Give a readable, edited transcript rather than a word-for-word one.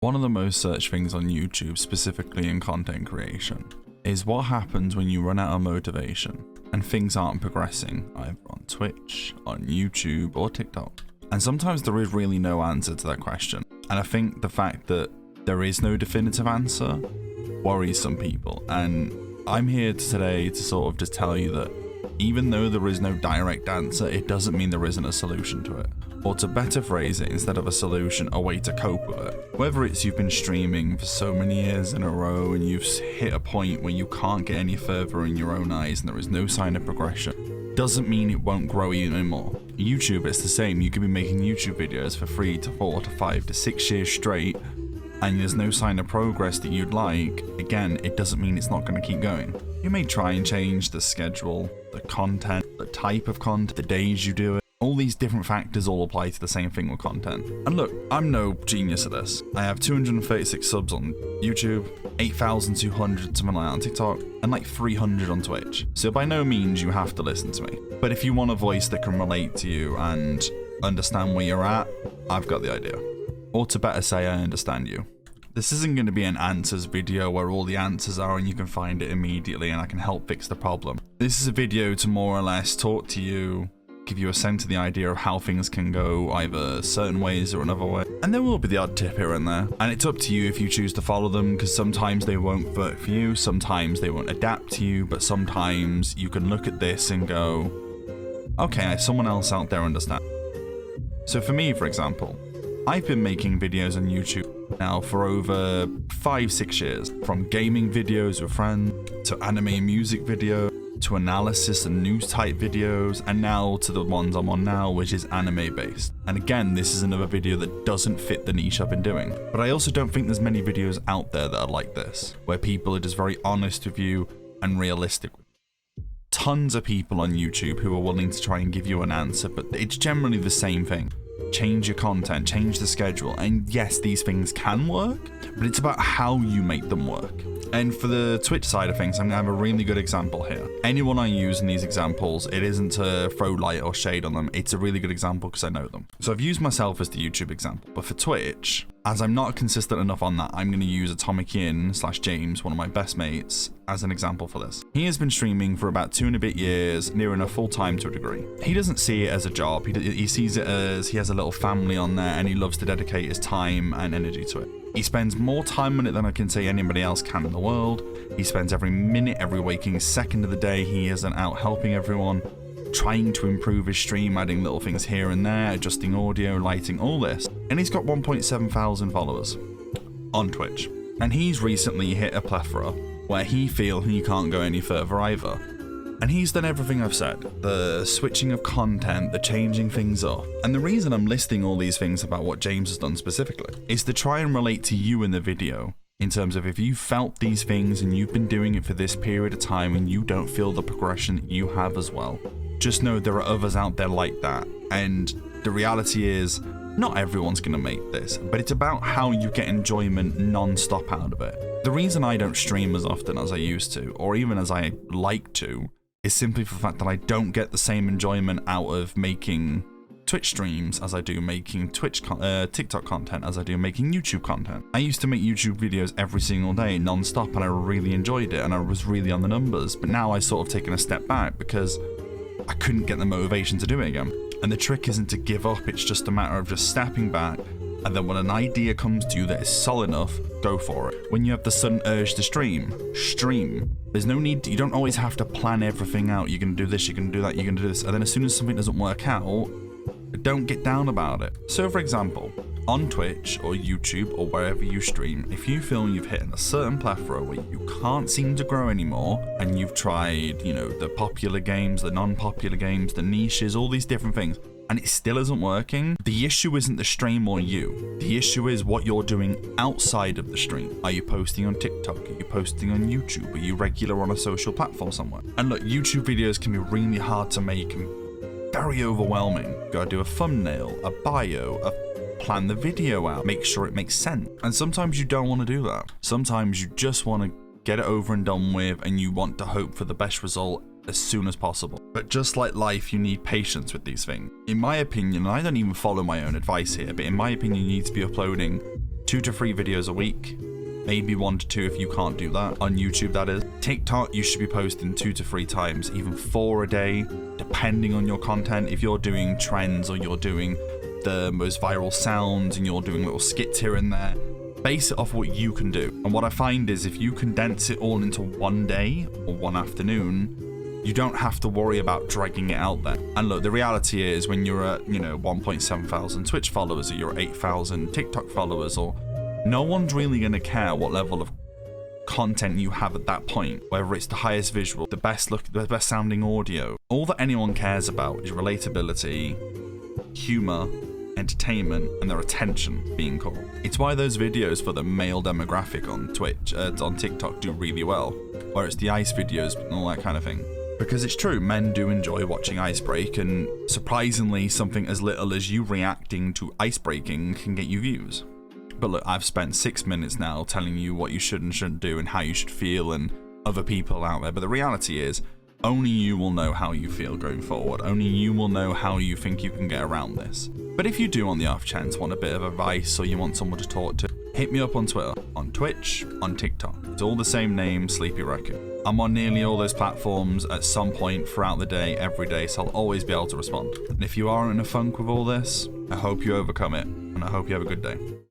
One of the most searched things on YouTube, specifically in content creation, is what happens when you run out of motivation and things aren't progressing either on Twitch, on YouTube, or TikTok. And sometimes there is really no answer to that question. And I think the fact that there is no definitive answer worries some people. And I'm here today to sort of just tell you that even though there is no direct answer, it doesn't mean there isn't a solution to it. Or to better phrase it, instead of a solution, a way to cope with it. Whether it's you've been streaming for so many years in a row and you've hit a point where you can't get any further in your own eyes and there is no sign of progression, doesn't mean it won't grow you anymore. YouTube, it's the same. You could be making YouTube videos for 3 to 4 to 5 to 6 years straight and there's no sign of progress that you'd like. Again, it doesn't mean it's not going to keep going. You may try and change the schedule, the content, the type of content, the days you do it. All these different factors all apply to the same thing with content. And look, I'm no genius at this. I have 236 subs on YouTube, 8,200 something like that on TikTok, and like 300 on Twitch. So by no means you have to listen to me. But if you want a voice that can relate to you and understand where you're at, I've got the idea. Or to better say, I understand you. This isn't going to be an answers video where all the answers are and you can find it immediately and I can help fix the problem. This is a video to more or less talk to you, give you a sense of the idea of how things can go either certain ways or another way. And there will be the odd tip here and there. And it's up to you if you choose to follow them, because sometimes they won't work for you, sometimes they won't adapt to you, but sometimes you can look at this and go, okay, someone else out there understands. So for me, for example, I've been making videos on YouTube now for over 5-6 years, from gaming videos with friends, to anime and music videos, to analysis and news type videos, and now to the ones I'm on now, which is anime based. And again, this is another video that doesn't fit the niche I've been doing. But I also don't think there's many videos out there that are like this, where people are just very honest with you and realistic. Tons of people on YouTube who are willing to try and give you an answer, but it's generally the same thing. Change your content, change the schedule, and yes, these things can work, but it's about how you make them work. And for the Twitch side of things, I'm gonna have a really good example here. Anyone I use in these examples, it isn't to throw light or shade on them, it's a really good example because I know them. So I've used myself as the YouTube example, but for Twitch, as I'm not consistent enough on that, I'm gonna use Atomic Yin / James, one of my best mates, as an example for this. He has been streaming for about 2 and a bit years, near enough full time to a degree. He doesn't see it as a job, he sees it as he has a little family on there and he loves to dedicate his time and energy to it. He spends more time on it than I can say anybody else can in the world. He spends every minute, every waking second of the day he isn't out helping everyone, trying to improve his stream, adding little things here and there, adjusting audio, lighting, all this. And he's got 1.7 thousand followers on Twitch. And he's recently hit a plethora where he feels he can't go any further either. And he's done everything I've said, the switching of content, the changing things up. And the reason I'm listing all these things about what James has done specifically is to try and relate to you in the video, in terms of if you felt these things and you've been doing it for this period of time and you don't feel the progression that you have as well, just know there are others out there like that. And the reality is, not everyone's gonna make this, but it's about how you get enjoyment non-stop out of it. The reason I don't stream as often as I used to, or even as I like to, is simply for the fact that I don't get the same enjoyment out of making Twitch streams as I do making TikTok content as I do making YouTube content. I used to make YouTube videos every single day non-stop and I really enjoyed it and I was really on the numbers, but now I sort of taken a step back because I couldn't get the motivation to do it again. And the trick isn't to give up, it's just a matter of just stepping back, and then when an idea comes to you that is solid enough, go for it. When you have the sudden urge to stream. There's no need to, you don't always have to plan everything out. You're gonna do this, you're gonna do that, you're gonna do this, and then as soon as something doesn't work out, don't get down about it. So for example, on Twitch or YouTube or wherever you stream, if you feel you've hit a certain plethora where you can't seem to grow anymore, and you've tried, you know, the popular games, the non-popular games, the niches, all these different things, and it still isn't working, the issue isn't the stream or you. The issue is what you're doing outside of the stream. Are you posting on TikTok? Are you posting on YouTube? Are you regular on a social platform somewhere? And look, YouTube videos can be really hard to make and very overwhelming. You gotta do a thumbnail, a bio, plan the video out, make sure it makes sense. And sometimes you don't want to do that. Sometimes you just want to get it over and done with and you want to hope for the best result as soon as possible. But just like life, you need patience with these things. In my opinion, and I don't even follow my own advice here, but in my opinion, you need to be uploading 2 to 3 videos a week. Maybe 1 to 2 if you can't do that. On YouTube, that is. TikTok, you should be posting 2 to 3 times, even 4 a day, depending on your content. If you're doing trends or you're doing the most viral sounds and you're doing little skits here and there, base it off what you can do. And what I find is if you condense it all into one day or one afternoon, you don't have to worry about dragging it out there. And look, the reality is when you're at, 1.7 thousand Twitch followers or you're 8,000 TikTok followers, or no one's really going to care what level of content you have at that point, whether it's the highest visual, the best look, the best sounding audio. All that anyone cares about is relatability, humor, entertainment, and their attention being caught. It's why those videos for the male demographic on Twitch, on TikTok do really well, where it's the ice videos and all that kind of thing. Because it's true, men do enjoy watching ice break, and surprisingly, something as little as you reacting to ice breaking can get you views. But look, I've spent 6 minutes now telling you what you should and shouldn't do and how you should feel and other people out there. But the reality is, only you will know how you feel going forward. Only you will know how you think you can get around this. But if you do on the off chance want a bit of advice or you want someone to talk to, hit me up on Twitter, on Twitch, on TikTok. It's all the same name, Sleepy Raccoon. I'm on nearly all those platforms at some point throughout the day, every day, so I'll always be able to respond. And if you aren't in a funk with all this, I hope you overcome it, and I hope you have a good day.